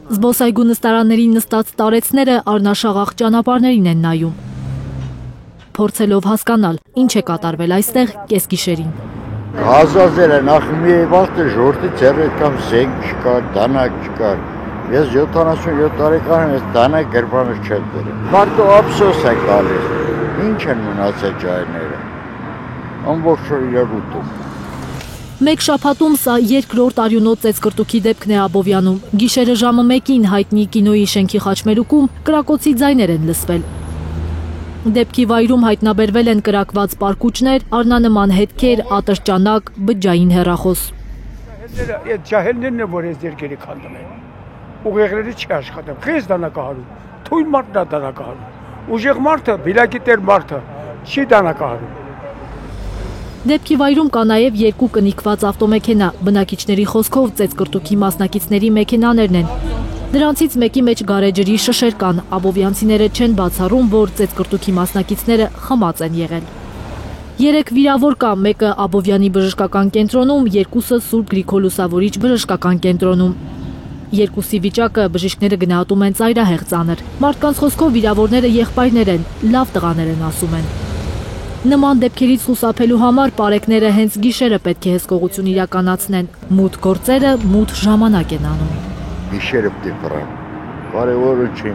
Զբոսայգու նստարաններին նստած տարեցները առնաշաղախ ճանապարհներին են նայում, փորձելով հասկանալ, ինչ է կատարվել այստեղ կեսգիշերին։ Հազազել են, ախ մի վաղտը ժողովրդի ձեռը կամ զենք չկար, դանակ չկար։ Ես 77 տարեկան եմ, ես դանակ գրպանս չեմ դրել։ Մարդու ափսոս է գալիս, ինչ են մնացել ջահելները, ամբողջ օր իրար ուտում։ Մեկ շաբաթում սա երկրորդ արյունոտ ծեծկրտուքի դեպքն է Աբովյանում։ Գիշերը ժամը 1-ին հայտնի կինոյի շենքի խաչմերուկում կրակոցի ձայներ են լսվել։ Դեպքի վայրում հայտնաբերվել են կրակված պարկուճներ, առնանման հետքեր, ատրճանակ, բջջային հեռախոս։ Այդ ջահելներն են, որ այս երկերի քանդում են։ Ուղեղները չի աշխատում, քեզ դանակահարում, թույլ մարդն է դանակահարում։ Ուժեղ մարդը, բիլակիտեր մարդը չի դանակահարում։ Դեպքի վայրում կա նաև երկու կնիկված ավտոմեքենա, բնակիչների խոսքով ծեծկրտուքի մասնակիցների մեքենաներն են։ Դրանցից մեկի մեջ գարեջրի շշեր կան, աբովյանցիները չեն բացառում, որ ծեծկրտուքի մասնակիցները խմած են եղել։ 3 վիրավոր կա, մեկը Աբովյանի բժշկական կենտրոնում, երկուսը Սուրբ Գրիգոր Լուսավորիչ բժշկական կենտրոնում։ Երկուսի վիճակը բժիշկները գնահատում են ծայրահեղ ծանր։ Մարդկանց խոսքով վիրավորները եղբայրներ են, լավ տղաներ են ասում են։ Նման դեպքերից խուսափելու համար պարեկները հենց գիշերը պետք է հսկողություն իրականացնեն։ Մութ գործերը մութ ժամանակ են անում։ Գիշերը պետք է ֆռան, կարևորը չի,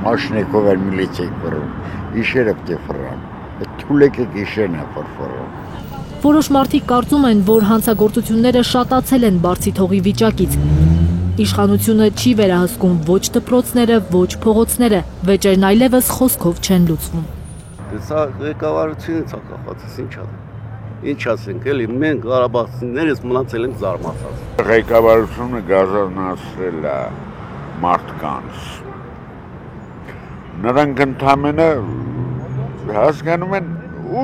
մաշնեկով էլ միլիցիայի ֆռում, գիշերը պետք է ֆռան, թուլեկը գիշերն է ֆռում։ Որոշ մարդիկ կարծում են, որ հանցագործությունները շատացել են Բարձիթողի վիճակից։ Իշխանությունը չի վերահսկում ոչ դպրոցները, ոչ փողոցները, վեճերն այլևս խոսքով չեն լուծվում։ Սա ղեկավարությունից է կախված, ինչ ասենք, էլի մենք ղարաբաղցիներս մնացել ենք զարմացած։ Ղեկավարությունը գազանացրել է մարդկանց։ Նրանք ընդամենը հասկանում են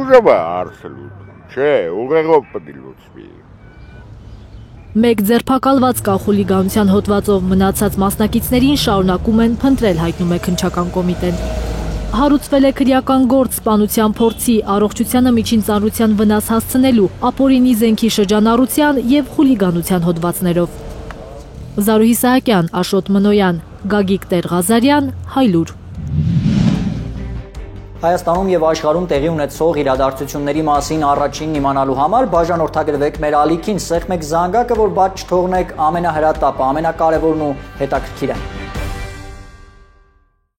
ուժով է հարցը լուծում, չէ, ուղեղով պետք է լուծվի։ Մեկ ձերբակալված կա խուլիգանության հոդվածով, մնացած մասնակիցներին շարունակում են փնտրել, հայտնում է քննչական կոմիտեն։ Հարուցվել է քրեական գործ սպանության փորձի, առողջությանը միջին ծանրության վնաս հասցնելու, ապօրինի զենքի շրջանառության և խուլիգանության հոդվածներով։ Զարուհի Սահակյան, Աշոտ Մնոյան, Գագիկ Տեր-Ղազարյան, Հայլուր։ Հայաստանում և աշխարհում տեղի ունեցող իրադարձությունների մասին առաջինն իմանալու համար բաժանորդագրվեք մեր ալիքին, սեղմեք զանգակը, որ բաց չթողնեք ամենահրատապը, ամենակարևորն ու հետաքրքիրը։